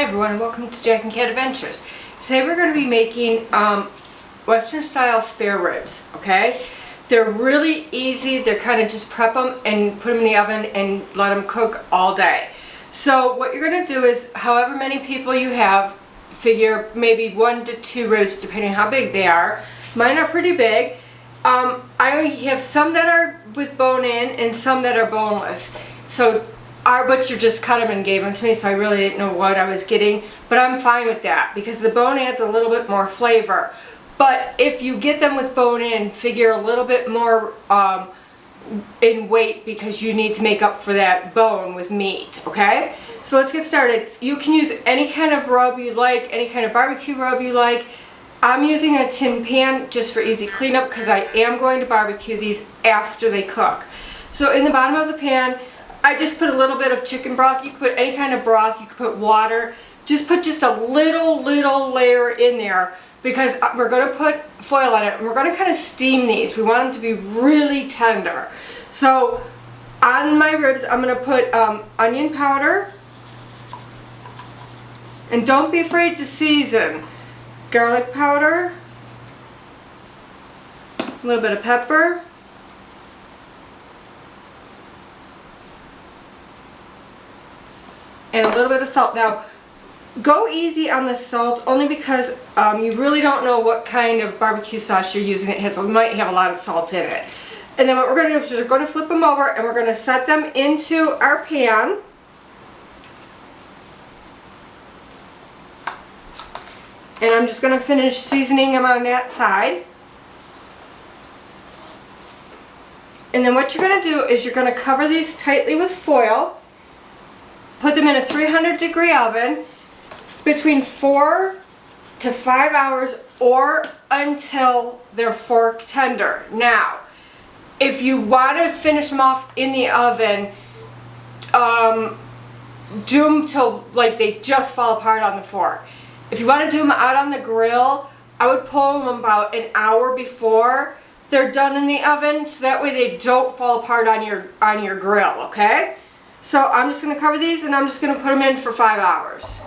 everyone, and welcome to Jack and Cat Adventures. Today we're going to be making Western style spare ribs, okay? They're really easy. They're kind of just prep them and put them in the oven and let them cook all day. So what you're going to do is, however many people you have, figure maybe 1 to 2 ribs depending on how big they are. Mine are pretty big. I have some that are with bone in and some that are boneless. So our butcher just cut them and gave them to me, so I really didn't know what I was getting, but I'm fine with that because the bone adds a little bit more flavor. But if you get them with bone in, figure a little bit more in weight because you need to make up for that bone with meat, okay? So let's get started. You can use any kind of rub you like, any kind of barbecue rub you like. I'm using a tin pan just for easy cleanup because I am going to barbecue these after they cook. So in the bottom of the pan, I just put a little bit of chicken broth. You can put any kind of broth. You can put water. Just put just a little layer in there because we're going to put foil on it and we're going to kind of steam these. We want them to be really tender. So on my ribs, I'm going to put onion powder. And don't be afraid to season. Garlic powder. A little bit of pepper. And a little bit of salt. Now, go easy on the salt only because you really don't know what kind of barbecue sauce you're using. It might have a lot of salt in it. And then what we're going to do is we're going to flip them over and we're going to set them into our pan. And I'm just going to finish seasoning them on that side. And then what you're going to do is you're going to cover these tightly with foil. Put them in a 300-degree oven between 4 to 5 hours or until they're fork tender. Now, if you want to finish them off in the oven, do them till like they just fall apart on the fork. If you want to do them out on the grill, I would pull them about an hour before they're done in the oven, so that way they don't fall apart on your grill, okay? So I'm just going to cover these and I'm just going to put them in for 5 hours.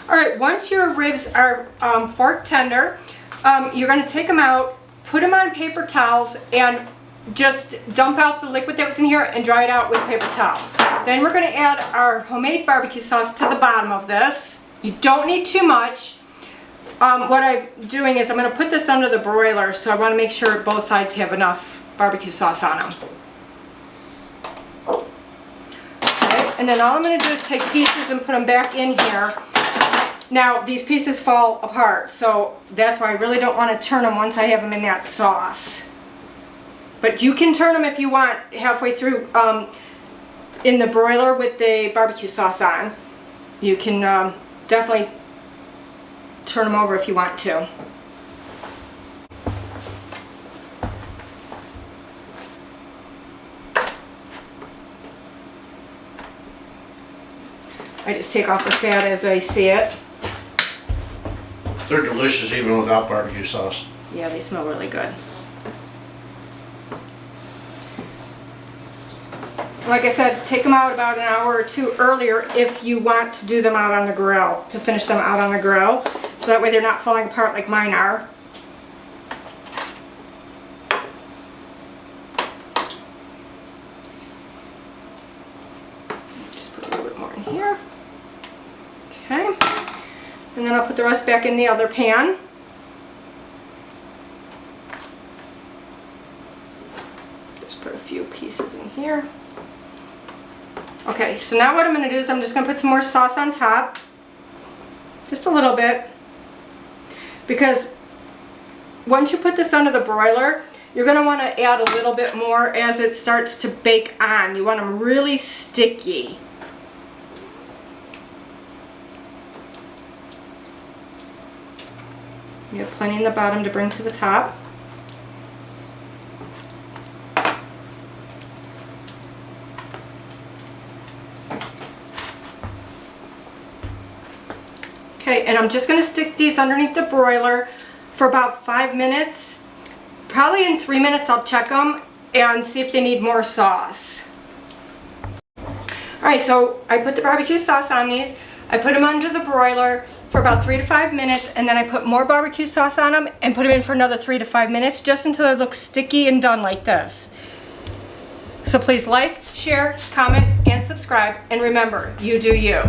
Alright, once your ribs are fork tender, you're going to take them out, put them on paper towels, and just dump out the liquid that was in here and dry it out with a paper towel. Then we're going to add our homemade barbecue sauce to the bottom of this. You don't need too much. What I'm doing is I'm going to put this under the broiler, so I want to make sure both sides have enough barbecue sauce on them. And then all I'm going to do is take pieces and put them back in here. Now, these pieces fall apart, so that's why I really don't want to turn them once I have them in that sauce. But you can turn them if you want halfway through in the broiler with the barbecue sauce on. You can definitely turn them over if you want to. I just take off the fat as I see it. They're delicious even without barbecue sauce. Yeah, they smell really good. Like I said, take them out about an hour or 2 earlier if you want to do them out on the grill, to finish them out on the grill, so that way they're not falling apart like mine are. Just put a little bit more in here. Okay, and then I'll put the rest back in the other pan. Just put a few pieces in here. Okay, so now what I'm going to do is I'm just going to put some more sauce on top. Just a little bit. Because once you put this under the broiler, you're going to want to add a little bit more as it starts to bake on. You want them really sticky. You have plenty in the bottom to bring to the top. Okay, and I'm just going to stick these underneath the broiler for about 5 minutes. Probably in 3 minutes I'll check them and see if they need more sauce. Alright, so I put the barbecue sauce on these. I put them under the broiler for about 3 to 5 minutes, and then I put more barbecue sauce on them and put them in for another 3 to 5 minutes, just until they look sticky and done like this. So please like, share, comment, and subscribe, and remember, you do you.